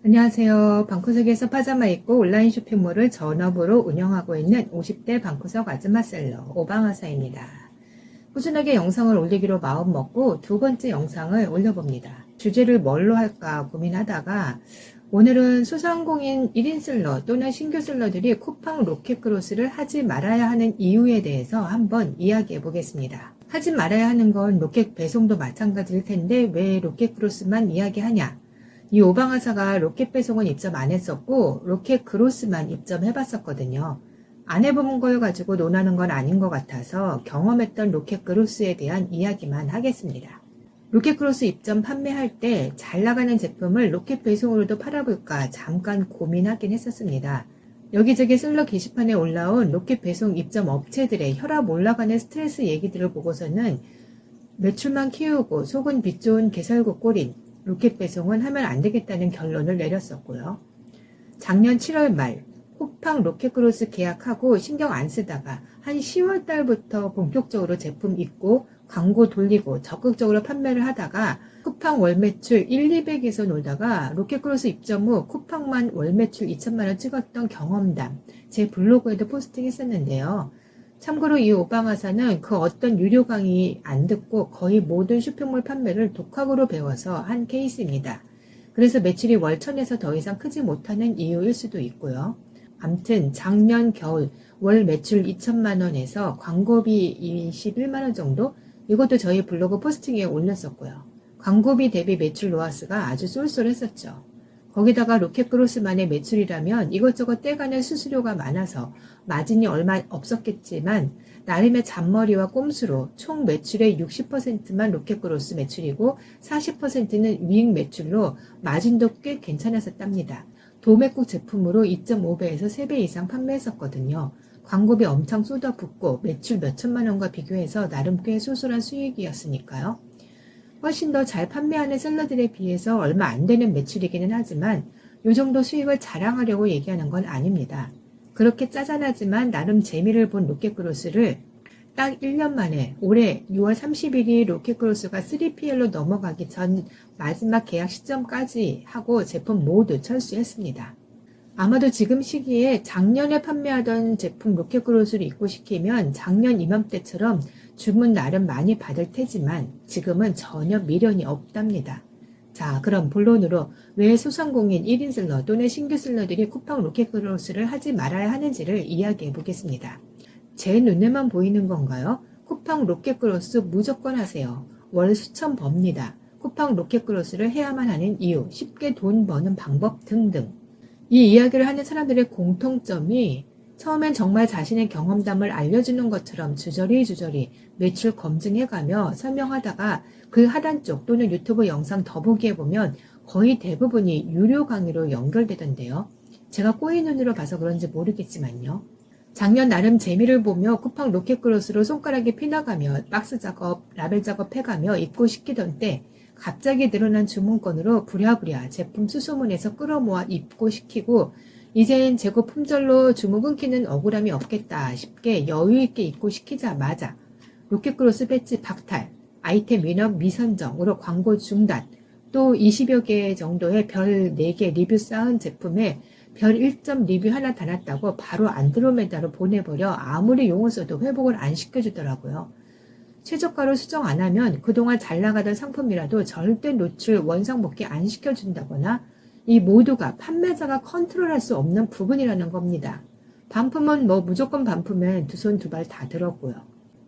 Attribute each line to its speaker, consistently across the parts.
Speaker 1: 안녕하세요. 방구석에서 파자마 입고 온라인 쇼핑몰을 전업으로 운영하고 있는 50대 방구석 아줌마 셀러 오방아사입니다. 꾸준하게 영상을 올리기로 마음먹고 두 번째 영상을 올려봅니다. 주제를 뭘로 할까 고민하다가 오늘은 소상공인 1인 셀러 또는 신규 셀러들이 쿠팡 로켓크로스를 하지 말아야 하는 이유에 대해서 한번 이야기해 보겠습니다. 하지 말아야 하는 건 로켓 배송도 마찬가지일 텐데 왜 로켓크로스만 이야기하냐? 이 오방아사가 로켓 배송은 입점 안 했었고 로켓 크로스만 입점해봤었거든요. 안 해본 걸 가지고 논하는 건 아닌 것 같아서 경험했던 로켓 크로스에 대한 이야기만 하겠습니다. 로켓 크로스 입점 판매할 때 잘 나가는 제품을 로켓 배송으로도 팔아볼까 잠깐 고민하긴 했었습니다. 여기저기 셀러 게시판에 올라온 로켓 배송 입점 업체들의 혈압 올라가는 스트레스 얘기들을 보고서는 매출만 키우고 속은 빛 좋은 개설국 꼴인 로켓 배송은 하면 안 되겠다는 결론을 내렸었고요. 작년 7월 말 쿠팡 로켓크로스 계약하고 신경 안 쓰다가 한 10월 달부터 본격적으로 제품 입고 광고 돌리고 적극적으로 판매를 하다가 쿠팡 월 매출 1,200에서 놀다가 로켓크로스 입점 후 쿠팡만 월 매출 2천만원 찍었던 경험담 제 블로그에도 포스팅 했었는데요. 참고로 이 오방아사는 그 어떤 유료 강의 안 듣고 거의 모든 쇼핑몰 판매를 독학으로 배워서 한 케이스입니다. 그래서 매출이 월 1,000에서 더 이상 크지 못하는 이유일 수도 있고요. 암튼 작년 겨울 월 매출 2천만원에서 광고비 21만원 정도? 이것도 저희 블로그 포스팅에 올렸었고요. 광고비 대비 매출 로하스가 아주 쏠쏠했었죠. 거기다가 로켓크로스만의 매출이라면 이것저것 떼가는 수수료가 많아서 마진이 얼마 없었겠지만 나름의 잔머리와 꼼수로 총 매출의 60%만 로켓크로스 매출이고 40%는 위익 매출로 마진도 꽤 괜찮았었답니다. 도매국 제품으로 2.5배에서 3배 이상 판매했었거든요. 광고비 엄청 쏟아붓고 매출 몇천만 원과 비교해서 나름 꽤 소소한 수익이었으니까요. 훨씬 더 잘 판매하는 셀러들에 비해서 얼마 안 되는 매출이기는 하지만 이 정도 수익을 자랑하려고 얘기하는 건 아닙니다. 그렇게 짜잔하지만 나름 재미를 본 로켓크로스를 딱 1년 만에 올해 6월 30일이 로켓크로스가 3PL로 넘어가기 전 마지막 계약 시점까지 하고 제품 모두 철수했습니다. 아마도 지금 시기에 작년에 판매하던 제품 로켓크로스를 입고 시키면 작년 이맘때처럼 주문 나름 많이 받을 테지만 지금은 전혀 미련이 없답니다. 자, 그럼 본론으로 왜 소상공인 1인 셀러 또는 신규 셀러들이 쿠팡 로켓크로스를 하지 말아야 하는지를 이야기해 보겠습니다. 제 눈에만 보이는 건가요? 쿠팡 로켓크로스 무조건 하세요. 월 수천 법니다. 쿠팡 로켓크로스를 해야만 하는 이유, 쉽게 돈 버는 방법 등등. 이 이야기를 하는 사람들의 공통점이 처음엔 정말 자신의 경험담을 알려주는 것처럼 주저리 매출 검증해가며 설명하다가 그 하단 쪽 또는 유튜브 영상 더보기에 보면 거의 대부분이 유료 강의로 연결되던데요. 제가 꼬인 눈으로 봐서 그런지 모르겠지만요. 작년 나름 재미를 보며 쿠팡 로켓크로스로 손가락이 피나가며 박스 작업, 라벨 작업 해가며 입고 시키던 때 갑자기 늘어난 주문건으로 부랴부랴 제품 수소문에서 끌어모아 입고 시키고 이젠 재고 품절로 주문 끊기는 억울함이 없겠다 싶게 여유있게 입고 시키자마자 로켓크로스 배지 박탈, 아이템 위너 미선정으로 광고 중단, 또 20여 개 정도의 별 4개 리뷰 쌓은 제품에 별 1점 리뷰 하나 달았다고 바로 안드로메다로 보내버려 아무리 용을 써도 회복을 안 시켜주더라고요. 최저가로 수정 안 하면 그동안 잘 나가던 상품이라도 절대 노출 원상복귀 안 시켜준다거나 이 모두가 판매자가 컨트롤할 수 없는 부분이라는 겁니다. 반품은 무조건 반품엔 두 손 두 발 다 들었고요.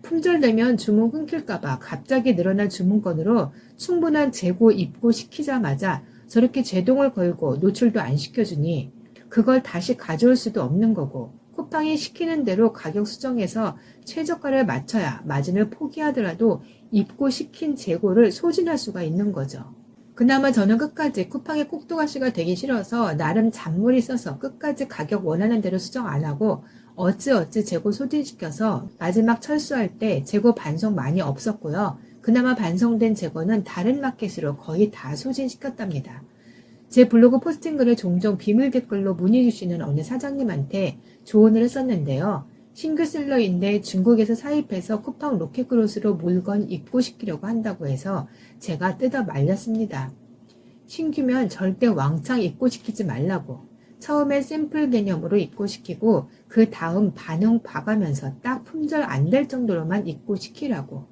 Speaker 1: 품절되면 주문 끊길까봐 갑자기 늘어난 주문건으로 충분한 재고 입고 시키자마자 저렇게 제동을 걸고 노출도 안 시켜주니 그걸 다시 가져올 수도 없는 거고 쿠팡이 시키는 대로 가격 수정해서 최저가를 맞춰야 마진을 포기하더라도 입고 시킨 재고를 소진할 수가 있는 거죠. 그나마 저는 끝까지 쿠팡의 꼭두가시가 되기 싫어서 나름 잔머리 써서 끝까지 가격 원하는 대로 수정 안 하고 어찌어찌 재고 소진시켜서 마지막 철수할 때 재고 반송 많이 없었고요. 그나마 반송된 재고는 다른 마켓으로 거의 다 소진시켰답니다. 제 블로그 포스팅 글에 종종 비밀 댓글로 문의 주시는 어느 사장님한테 조언을 했었는데요. 신규 셀러인데 중국에서 사입해서 쿠팡 로켓크로스로 물건 입고 시키려고 한다고 해서 제가 뜯어 말렸습니다. 신규면 절대 왕창 입고시키지 말라고. 처음엔 샘플 개념으로 입고시키고 그 다음 반응 봐가면서 딱 품절 안 될 정도로만 입고시키라고.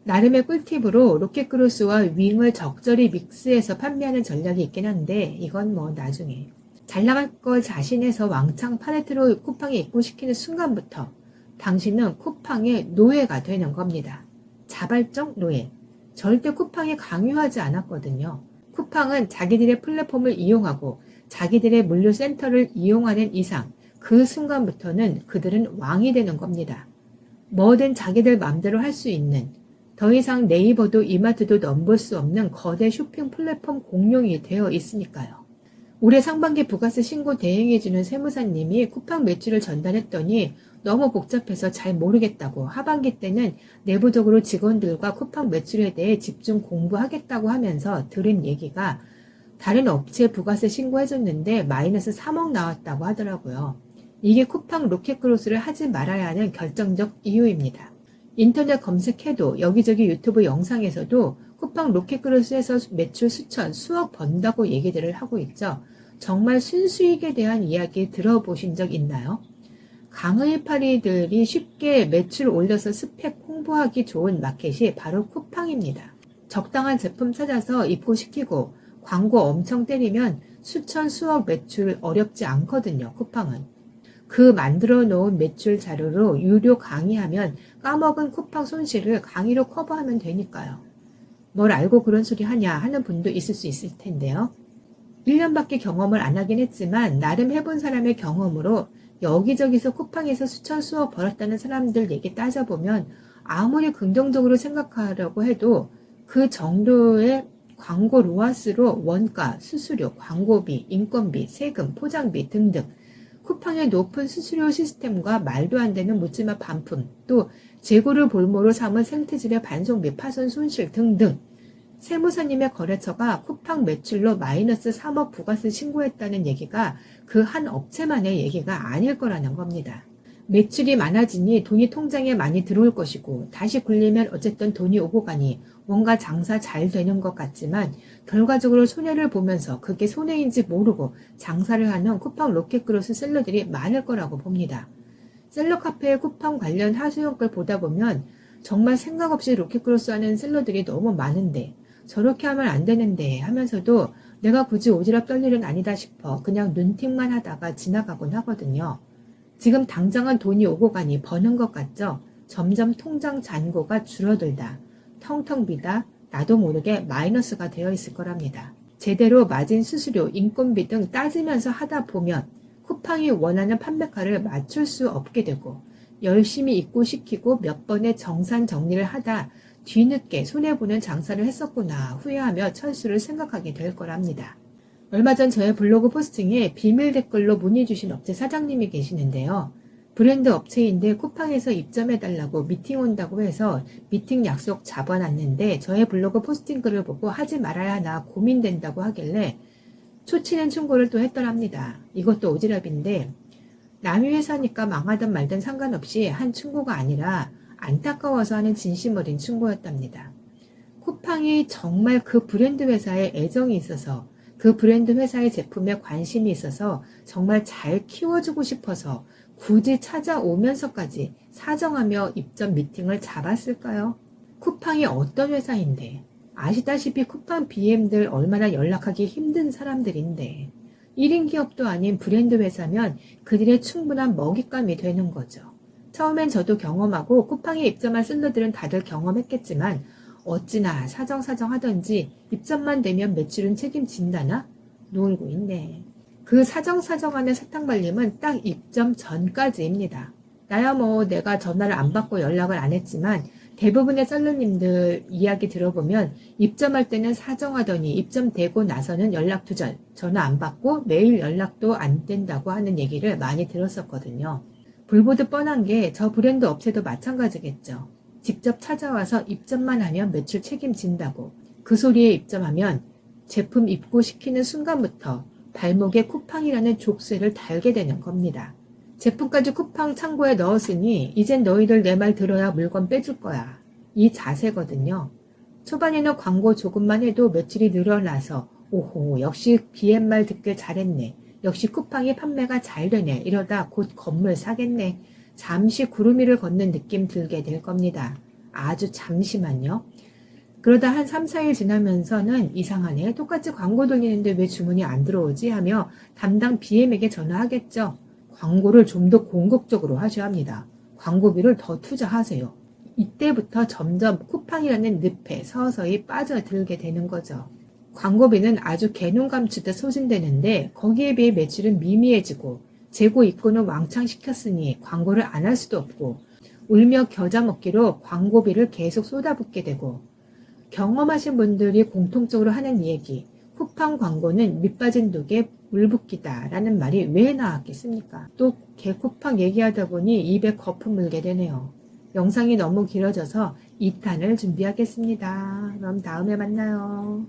Speaker 1: 나름의 꿀팁으로 로켓크로스와 윙을 적절히 믹스해서 판매하는 전략이 있긴 한데 이건 뭐 나중에. 잘 나갈 걸 자신해서 왕창 팔레트로 쿠팡에 입고시키는 순간부터 당신은 쿠팡의 노예가 되는 겁니다. 자발적 노예. 절대 쿠팡에 강요하지 않았거든요. 쿠팡은 자기들의 플랫폼을 이용하고 자기들의 물류센터를 이용하는 이상 그 순간부터는 그들은 왕이 되는 겁니다. 뭐든 자기들 맘대로 할 수 있는, 더 이상 네이버도 이마트도 넘볼 수 없는 거대 쇼핑 플랫폼 공룡이 되어 있으니까요. 올해 상반기 부가세 신고 대행해주는 세무사님이 쿠팡 매출을 전달했더니 너무 복잡해서 잘 모르겠다고 하반기 때는 내부적으로 직원들과 쿠팡 매출에 대해 집중 공부하겠다고 하면서 들은 얘기가 다른 업체 부가세 신고해줬는데 마이너스 3억 나왔다고 하더라고요. 이게 쿠팡 로켓크로스를 하지 말아야 하는 결정적 이유입니다. 인터넷 검색해도 여기저기 유튜브 영상에서도 쿠팡 로켓크로스에서 매출 수천, 수억 번다고 얘기들을 하고 있죠. 정말 순수익에 대한 이야기 들어보신 적 있나요? 강의파리들이 쉽게 매출 올려서 스펙 홍보하기 좋은 마켓이 바로 쿠팡입니다. 적당한 제품 찾아서 입고시키고 광고 엄청 때리면 수천 수억 매출 어렵지 않거든요. 쿠팡은. 그 만들어 놓은 매출 자료로 유료 강의하면 까먹은 쿠팡 손실을 강의로 커버하면 되니까요. 뭘 알고 그런 소리 하냐 하는 분도 있을 수 있을 텐데요. 1년밖에 경험을 안 하긴 했지만 나름 해본 사람의 경험으로 여기저기서 쿠팡에서 수천 수억 벌었다는 사람들 얘기 따져보면 아무리 긍정적으로 생각하려고 해도 그 정도의 광고 로아스로 원가, 수수료, 광고비, 인건비, 세금, 포장비 등등 쿠팡의 높은 수수료 시스템과 말도 안 되는 묻지마 반품, 또 재고를 볼모로 삼은 생태질의 반송비, 파손 손실 등등 세무사님의 거래처가 쿠팡 매출로 마이너스 3억 부가세 신고했다는 얘기가 그 한 업체만의 얘기가 아닐 거라는 겁니다. 매출이 많아지니 돈이 통장에 많이 들어올 것이고 다시 굴리면 어쨌든 돈이 오고 가니 뭔가 장사 잘 되는 것 같지만 결과적으로 손해를 보면서 그게 손해인지 모르고 장사를 하는 쿠팡 로켓크로스 셀러들이 많을 거라고 봅니다. 셀러 카페의 쿠팡 관련 하소연 글 보다 보면 정말 생각 없이 로켓크로스 하는 셀러들이 너무 많은데 저렇게 하면 안 되는데 하면서도 내가 굳이 오지랖 떨 일은 아니다 싶어 그냥 눈팅만 하다가 지나가곤 하거든요. 지금 당장은 돈이 오고 가니 버는 것 같죠? 점점 통장 잔고가 줄어들다, 텅텅 비다, 나도 모르게 마이너스가 되어 있을 거랍니다. 제대로 마진 수수료, 인건비 등 따지면서 하다 보면 쿠팡이 원하는 판매가를 맞출 수 없게 되고 열심히 입고시키고 몇 번의 정산 정리를 하다 뒤늦게 손해보는 장사를 했었구나 후회하며 철수를 생각하게 될 거랍니다. 얼마 전 저의 블로그 포스팅에 비밀 댓글로 문의 주신 업체 사장님이 계시는데요. 브랜드 업체인데 쿠팡에서 입점해달라고 미팅 온다고 해서 미팅 약속 잡아놨는데 저의 블로그 포스팅 글을 보고 하지 말아야 하나 고민된다고 하길래 초치는 충고를 또 했더랍니다. 이것도 오지랖인데 남의 회사니까 망하든 말든 상관없이 한 충고가 아니라 안타까워서 하는 진심 어린 충고였답니다. 쿠팡이 정말 그 브랜드 회사에 애정이 있어서 그 브랜드 회사의 제품에 관심이 있어서 정말 잘 키워주고 싶어서 굳이 찾아오면서까지 사정하며 입점 미팅을 잡았을까요? 쿠팡이 어떤 회사인데 아시다시피 쿠팡 BM들 얼마나 연락하기 힘든 사람들인데 1인 기업도 아닌 브랜드 회사면 그들의 충분한 먹잇감이 되는 거죠. 처음엔 저도 경험하고 쿠팡에 입점한 셀러들은 다들 경험했겠지만 어찌나 사정사정 하던지 입점만 되면 매출은 책임진다나? 놀고 있네. 그 사정사정하는 사탕발림은 딱 입점 전까지입니다. 나야 뭐 내가 전화를 안 받고 연락을 안 했지만 대부분의 셀러님들 이야기 들어보면 입점할 때는 사정하더니 입점되고 나서는 연락 두절, 전화 안 받고 매일 연락도 안 된다고 하는 얘기를 많이 들었었거든요. 불보듯 뻔한 게 저 브랜드 업체도 마찬가지겠죠. 직접 찾아와서 입점만 하면 매출 책임진다고. 그 소리에 입점하면 제품 입고시키는 순간부터 발목에 쿠팡이라는 족쇄를 달게 되는 겁니다. 제품까지 쿠팡 창고에 넣었으니 이젠 너희들 내 말 들어야 물건 빼줄 거야. 이 자세거든요. 초반에는 광고 조금만 해도 매출이 늘어나서 오호, 역시 BM 말 듣길 잘했네. 역시 쿠팡이 판매가 잘 되네. 이러다 곧 건물 사겠네. 잠시 구름 위를 걷는 느낌 들게 될 겁니다. 아주 잠시만요. 그러다 한 3, 4일 지나면서는 이상하네. 똑같이 광고 돌리는데 왜 주문이 안 들어오지? 하며 담당 BM에게 전화하겠죠. 광고를 좀 더 공격적으로 하셔야 합니다. 광고비를 더 투자하세요. 이때부터 점점 쿠팡이라는 늪에 서서히 빠져들게 되는 거죠. 광고비는 아주 개눈 감추듯 소진되는데 거기에 비해 매출은 미미해지고 재고 입고는 왕창 시켰으니 광고를 안 할 수도 없고 울며 겨자 먹기로 광고비를 계속 쏟아붓게 되고 경험하신 분들이 공통적으로 하는 얘기 쿠팡 광고는 밑빠진 독에 물 붓기다 라는 말이 왜 나왔겠습니까? 또 개쿠팡 얘기하다 보니 입에 거품 물게 되네요. 영상이 너무 길어져서 2탄을 준비하겠습니다. 그럼 다음에 만나요.